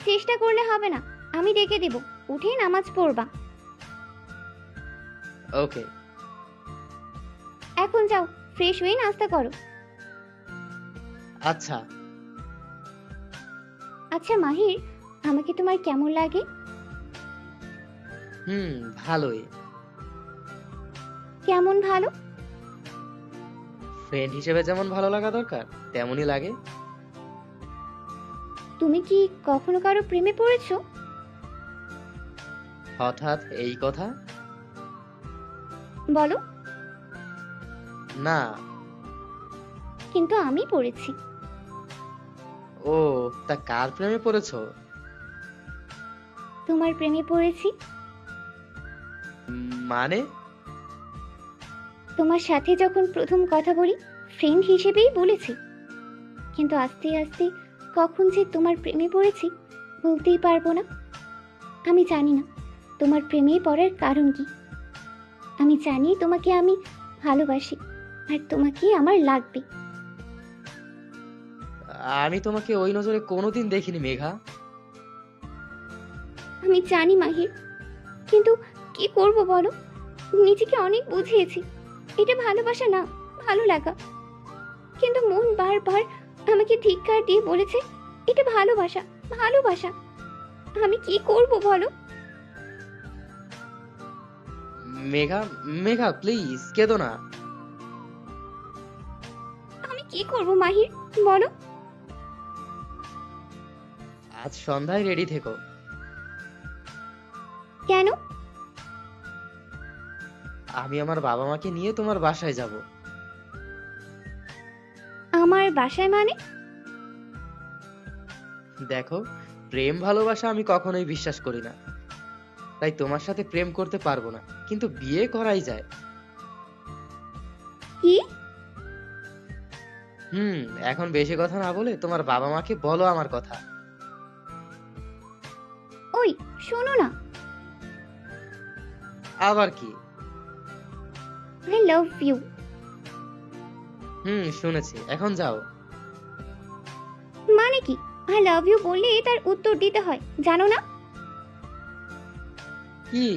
চেষ্টা করলে হবে না, আমি ডেকে দেব, উঠেই নামাজ পড়বা। ওকে। এখন যাও, ফ্রেশ হয়ে নাস্তা করো। আচ্ছা। আচ্ছা মাহির, আমাকে তোমার কেমন লাগে? ভালোই। কেমন ভালো? ফ্রেন্ড হিসেবে যেমন ভালো লাগা দরকার তেমনই লাগে। তুমি কি কখনো কারো প্রেমে পড়েছো? হঠাৎ এই কথা? বলো। না। কিন্তু আমি পড়েছি। ও, তা কার প্রেমে পড়েছো? তোমার প্রেমে পড়েছি। মানে? তোমার সাথে যখন প্রথম কথা বলি, ফ্রেন্ড হিসেবেই বলেছি, কিন্তু আস্তে আস্তে কখন যে তোমার প্রেমে পড়েছি বলতেই পারবো না। আমি জানি না তোমার প্রেমে পড়ার কারণ কি। আমি জানি তোমাকে আমি ভালোবাসি, আর তোমাকে আমার লাগবে। আমি তোমাকে ওই নজরে কোনোদিন দেখিনি মেঘা। আমি জানি মাহির, কিন্তু কি করব বলো? নিজেকে অনেক বুঝিয়েছি এটা ভালোবাসা না, ভালো লাগা, কিন্তু মন বারবার আমাকে ধিক্কার দিয়ে বলেছে এটা ভালোবাসা, ভালোবাসা। আমি কি করব বলো? মেঘা, মেঘা প্লিজ কেঁদো না। আমি কি করব মাহির, বলো। আজ সন্ধ্যায় রেডি থেকো। কেন? আমি আমার বাবা মাকে নিয়ে তোমার বাসায় যাব। আমার বাসায় মানে? দেখো, প্রেম ভালোবাসা আমি কখনোই বিশ্বাস করি না, তাই তোমার সাথে প্রেম করতে পারবো না, কিন্তু বিয়ে করাই যায়। কি? এখন বেশি কথা না বলে তোমার বাবা মাকে বলো আমার কথা। ওই শোনো না, আবার কি? I love you. শুনেছি, এখন যাও। মানে কি? আই লাভ ইউ বললে তার উত্তর দিতে হয়, জানো না? কি?